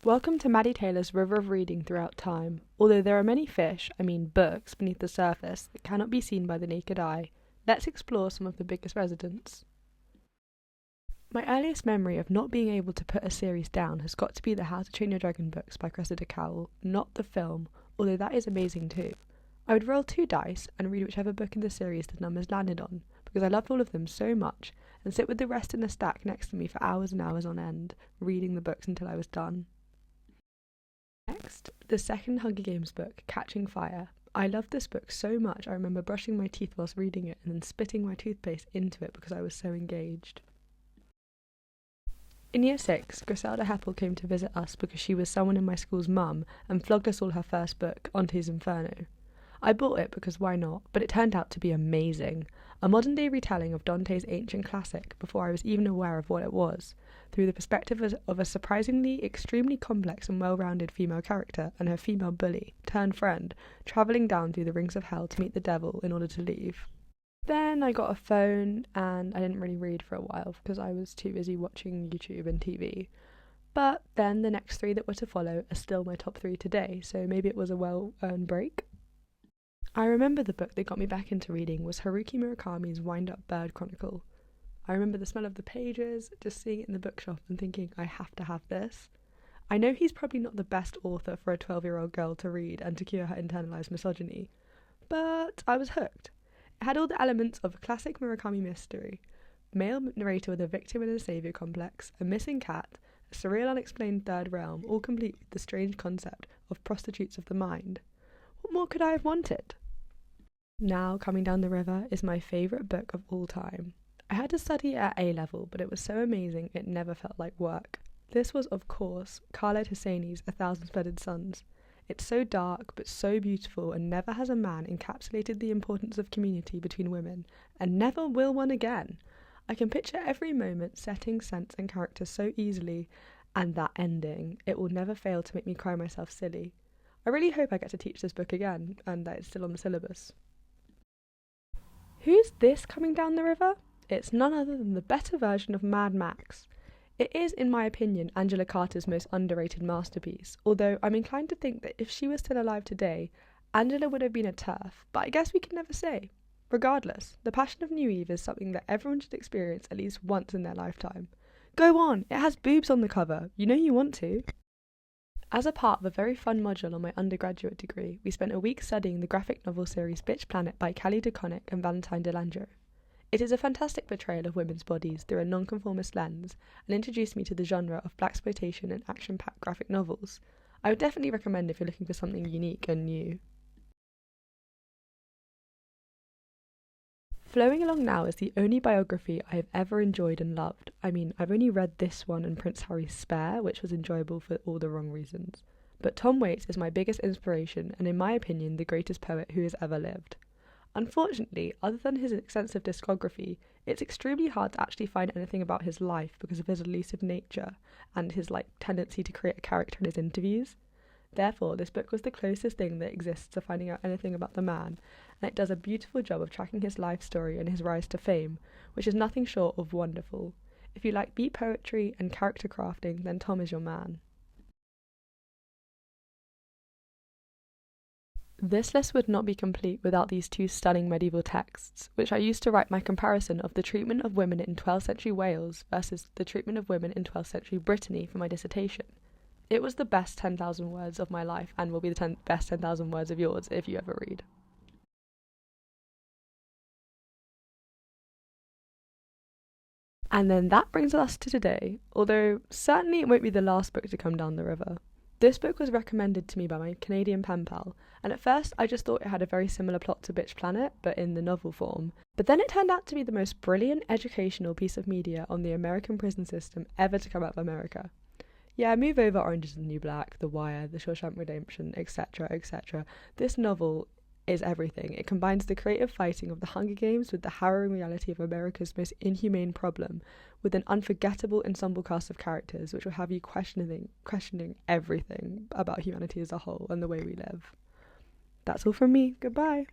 Welcome to Maddie Taylor's river of reading throughout time. Although there are many fish, books, beneath the surface that cannot be seen by the naked eye, let's explore some of the biggest residents. My earliest memory of not being able to put a series down has got to be the How to Train Your Dragon books by Cressida Cowell, not the film, although that is amazing too. I would roll 2 dice and read whichever book in the series the numbers landed on, because I loved all of them so much, and sit with the rest in a stack next to me for hours and hours on end, reading the books until I was done. Next, the second Hunger Games book, Catching Fire. I loved this book so much I remember brushing my teeth whilst reading it and then spitting my toothpaste into it because I was so engaged. In year 6, Griselda Heppel came to visit us because she was someone in my school's mum and flogged us all her first book, Auntie's Inferno. I bought it because why not, but it turned out to be amazing. A modern-day retelling of Dante's ancient classic before I was even aware of what it was, through the perspective of a surprisingly extremely complex and well-rounded female character and her female bully, turned friend, travelling down through the rings of hell to meet the devil in order to leave. Then I got a phone and I didn't really read for a while because I was too busy watching YouTube and TV. But then the next 3 that were to follow are still my top 3 today, so maybe it was a well-earned break. I remember the book that got me back into reading was Haruki Murakami's Wind-Up Bird Chronicle. I remember the smell of the pages, just seeing it in the bookshop and thinking, I have to have this. I know he's probably not the best author for a 12-year-old girl to read and to cure her internalised misogyny, but I was hooked. It had all the elements of a classic Murakami mystery: male narrator with a victim and a saviour complex, a missing cat, a surreal unexplained third realm, all complete with the strange concept of prostitutes of the mind. What more could I have wanted? Now Coming Down the River is my favourite book of all time. I had to study it at A-level, but it was so amazing it never felt like work. This was, of course, Khaled Hosseini's A Thousand Splendid Suns. It's so dark, but so beautiful, and never has a man encapsulated the importance of community between women, and never will one again. I can picture every moment, setting, sense, and character so easily, and that ending, it will never fail to make me cry myself silly. I really hope I get to teach this book again, and that it's still on the syllabus. Who's this coming down the river? It's none other than the better version of Mad Max. It is, in my opinion, Angela Carter's most underrated masterpiece, although I'm inclined to think that if she was still alive today, Angela would have been a TERF, but I guess we can never say. Regardless, The Passion of New Eve is something that everyone should experience at least once in their lifetime. Go on, it has boobs on the cover, you know you want to. As a part of a very fun module on my undergraduate degree, we spent a week studying the graphic novel series Bitch Planet by Kelly DeConnick and Valentine DeLandro. It is a fantastic portrayal of women's bodies through a nonconformist lens and introduced me to the genre of blaxploitation and action-packed graphic novels. I would definitely recommend if you're looking for something unique and new. Flowing Along Now is the only biography I have ever enjoyed and loved. I've only read this one and Prince Harry's Spare, which was enjoyable for all the wrong reasons. But Tom Waits is my biggest inspiration and, in my opinion, the greatest poet who has ever lived. Unfortunately, other than his extensive discography, it's extremely hard to actually find anything about his life because of his elusive nature and his tendency to create a character in his interviews. Therefore, this book was the closest thing that exists to finding out anything about the man, and it does a beautiful job of tracking his life story and his rise to fame, which is nothing short of wonderful. If you like beat poetry and character crafting, then Tom is your man. This list would not be complete without these 2 stunning medieval texts, which I used to write my comparison of the treatment of women in 12th century Wales versus the treatment of women in 12th century Brittany for my dissertation. It was the best 10,000 words of my life and will be the best 10,000 words of yours if you ever read. And then that brings us to today, although certainly it won't be the last book to come down the river. This book was recommended to me by my Canadian pen pal, and at first I just thought it had a very similar plot to Bitch Planet, but in the novel form. But then it turned out to be the most brilliant educational piece of media on the American prison system ever to come out of America. Yeah, move over Orange is the New Black, The Wire, The Shawshank Redemption, etc., etc. This novel is everything. It combines the creative fighting of the Hunger Games with the harrowing reality of America's most inhumane problem, with an unforgettable ensemble cast of characters which will have you questioning everything about humanity as a whole and the way we live. That's all from me. Goodbye.